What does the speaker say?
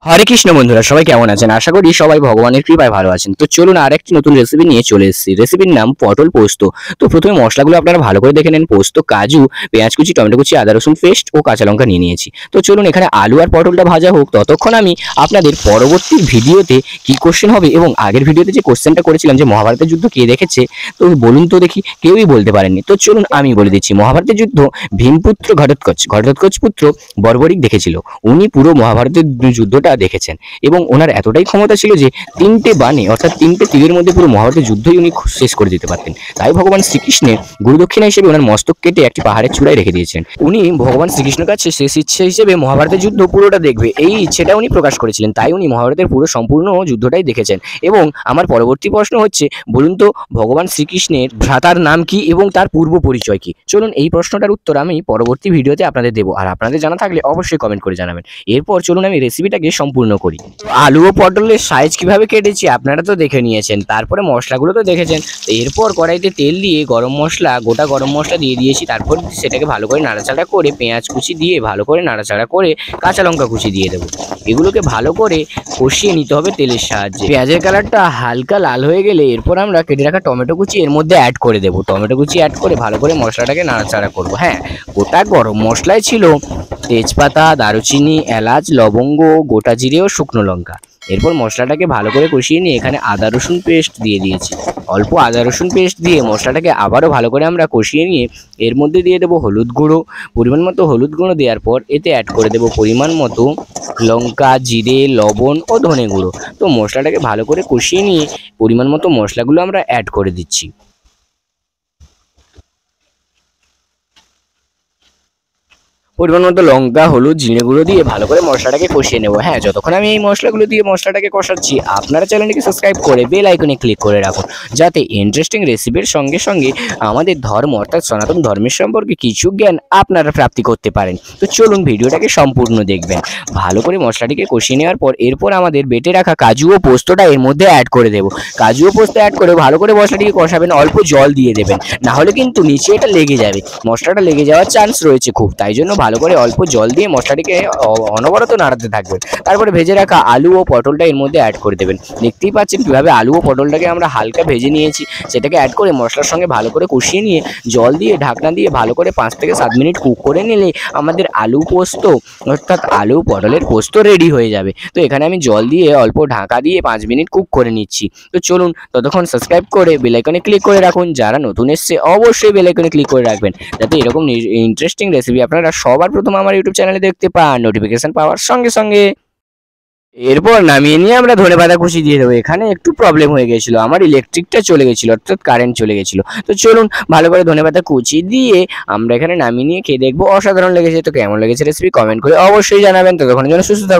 হরে কৃষ্ণ বন্ধুরা, সবাই কেমন আছেন? আশা করি সবাই ভগবানের কৃপায় ভালো আছেন। তো চলুন আরেকটি নতুন রেসিপি নিয়ে চলে এসেছি। রেসিপির নাম পটল পোস্ত। তো প্রথমে মশলাগুলো আপনারা ভালো করে দেখে নেন। পোস্ত, কাজু, পেঁয়াজ কুচি, টমেটো কুচি, আদা রসুন পেস্ট ও কাঁচা লঙ্কা নিয়ে নিয়েছি। তো চলুন এখানে আলু আর পটলটা ভাজা হোক, ততক্ষণ আমি আপনাদের পরবর্তী ভিডিওতে কি কোশ্চেন হবে এবং আগের ভিডিওতে যে কোশ্চেনটা করেছিলাম যে মহাভারতের যুদ্ধ কে দেখেছে, তো বলুন তো দেখি, কেউই বলতে পারেননি। তো চলুন আমি বলে দিচ্ছি, মহাভারতের যুদ্ধ ভীমপুত্র ঘটোৎকচ পুত্র বর্বরিক দেখেছিল। উনি পুরো মহাভারতের যুদ্ধটা দেখেছেন এবং ওনার এতটাই ক্ষমতা ছিল যে তিনটে বাণে অর্থাৎ তিনটে তীরের মধ্যে পুরো মহাভারতের যুদ্ধই উনি শেষ করে দিতে পারতেন। তাই ভগবান শ্রীকৃষ্ণের গুরুদক্ষিণা হিসেবে ওনার মস্তক কেটে একটি পাহাড়ের চূড়ায় রেখে দিয়েছেন। উনি ভগবান শ্রীকৃষ্ণের কাছে শেষ ইচ্ছে হিসেবে মহাভারতের যুদ্ধ পুরোটা দেখবে, এই ইচ্ছেটা উনি প্রকাশ করেছিলেন। তাই উনি মহাভারতের পুরো সম্পূর্ণ যুদ্ধটাই দেখেছেন। এবং আমার পরবর্তী প্রশ্ন হচ্ছে, বলুন তো ভগবান শ্রীকৃষ্ণের ভ্রাতার নাম কি এবং তার পূর্ব পরিচয় কি? চলুন এই প্রশ্নটার উত্তর আমি পরবর্তী ভিডিওতে আপনাদের দেবো, আর আপনাদের জানা থাকলে অবশ্যই কমেন্ট করে জানাবেন। এরপর চলুন আমি রেসিপিটাকে সম্পূর্ণ করি। আলু ও পটলের সাইজ কিভাবে কেটেছি আপনারা তো দেখে নিয়েছেন, তারপরে মশলাগুলো তো দেখেছেন। এরপর কড়াইতে তেল দিয়ে গোটা গরম মশলা দিয়ে দিয়েছি। তারপর সেটাকে ভালো করে নাড়াচাড়া করে পেঁয়াজ কুচি দিয়ে ভালো করে নাড়াচাড়া করে কাঁচা লঙ্কা কুচি দিয়ে দেবো। এগুলোকে ভালো করে কষিয়ে নিতে হবে তেলের সাহায্যে। পেঁয়াজের কালারটা হালকা লাল হয়ে গেলে এরপর আমরা কেটে রাখা টমেটো কুচি এর মধ্যে অ্যাড করে দেবো। টমেটো কুচি অ্যাড করে ভালো করে মশলাটাকে নাড়াচাড়া করবো। হ্যাঁ, গোটা গরম মশলায় ছিল তেজপাতা, দারুচিনি, এলাচ, লবঙ্গ, গোটা জিরে ও শুকনো লঙ্কা। এরপর মশলাটাকে ভালো করে কষিয়ে নিয়ে এখানে আদা রসুন পেস্ট দিয়ে দিয়েছি। অল্প আদা রসুন পেস্ট দিয়ে মশলাটাকে আবারও ভালো করে আমরা কষিয়ে নিয়ে এর মধ্যে দিয়ে দেবো হলুদ গুঁড়ো। পরিমাণ মতো হলুদ গুঁড়ো দেওয়ার পর এতে অ্যাড করে দেবো পরিমাণ মতো লঙ্কা, জিরে, লবণ ও ধনে গুঁড়ো। তো মশলাটাকে ভালো করে কষিয়ে নিয়ে পরিমাণ মতো মশলাগুলো আমরা অ্যাড করে দিচ্ছি। পরিমাণ মতো লঙ্কা, হলুদ, জিরে গুঁড়ো দিয়ে ভালো করে মশলাটাকে কষিয়ে নেব। হ্যাঁ, যতক্ষণ আমি এই মশলাগুলো দিয়ে মশলাটাকে কষাচ্ছি, আপনারা চ্যানেলটিকে সাবস্ক্রাইব করে বেল আইকনে ক্লিক করে রাখুন, যাতে ইন্টারেস্টিং রেসিপির সঙ্গে সঙ্গে আমাদের ধর্ম অর্থাৎ সনাতন ধর্মের সম্পর্কে কিছু জ্ঞান আপনারা প্রাপ্তি করতে পারেন। তো চলুন ভিডিওটাকে সম্পূর্ণ দেখবেন। ভালো করে মশলাটিকে কষিয়ে নেওয়ার পর এরপর আমাদের বেটে রাখা কাজু ও পোস্তটা এর মধ্যে অ্যাড করে দেবো। কাজু ও পোস্ত অ্যাড করে ভালো করে মশলাটিকে কষাবেন, অল্প জল দিয়ে দেবেন, নাহলে কিন্তু নিচে এটা লেগে যাবে, মশলাটা লেগে যাওয়ার চান্স রয়েছে খুব। তাই জন্য ভালো করে অল্প জল দিয়ে মশলাটিকে অনবরত নাড়াতে থাকবেন। তারপরে ভেজে রাখা আলু ও পটলটা এর মধ্যে অ্যাড করে দেবেন। দেখতেই পাচ্ছেন কিভাবে আলু ও পটলটাকে আমরা হালকা ভেজে নিয়েছি। সেটাকে অ্যাড করে মশলার সঙ্গে ভালো করে কষিয়ে নিয়ে জল দিয়ে ঢাকনা দিয়ে ভালো করে 5 থেকে 7 মিনিট কুক করে নিলে আমাদের আলু পোস্ত অর্থাৎ আলু পটলের পোস্ত রেডি হয়ে যাবে। তো এখানে আমি জল দিয়ে অল্প ঢাকা দিয়ে 5 মিনিট কুক করে নিচ্ছি। তো চলুন ততক্ষণ সাবস্ক্রাইব করে বেল আইকনে ক্লিক করে রাখুন। যারা নতুন এসছে অবশ্যই বেল আইকনে ক্লিক করে রাখবেন, যাতে এরকম ইন্টারেস্টিং রেসিপি আপনারা সবার প্রথম আমার ইউটিউব চ্যানেলে দেখতে পান নোটিফিকেশন পাওয়ার সঙ্গে সঙ্গে। এরপর নামিয়ে নিয়ে আমরা ধনেপাতা কুচি দিয়ে দেবো। এখানে একটু প্রবলেম হয়ে গেছিলো, আমার ইলেকট্রিকটা চলে গেছিলো অর্থাৎ কারেন্ট চলে গেছিলো। তো চলুন ভালো করে ধনেপাতা কুচি দিয়ে আমরা এখানে নামিয়ে নিয়ে খেয়ে দেখবো। অসাধারণ লেগেছে। তো কেমন লেগেছে রেসিপি কমেন্ট করে অবশ্যই জানাবেন। ততক্ষণের জন্য সুস্থ থাকুন।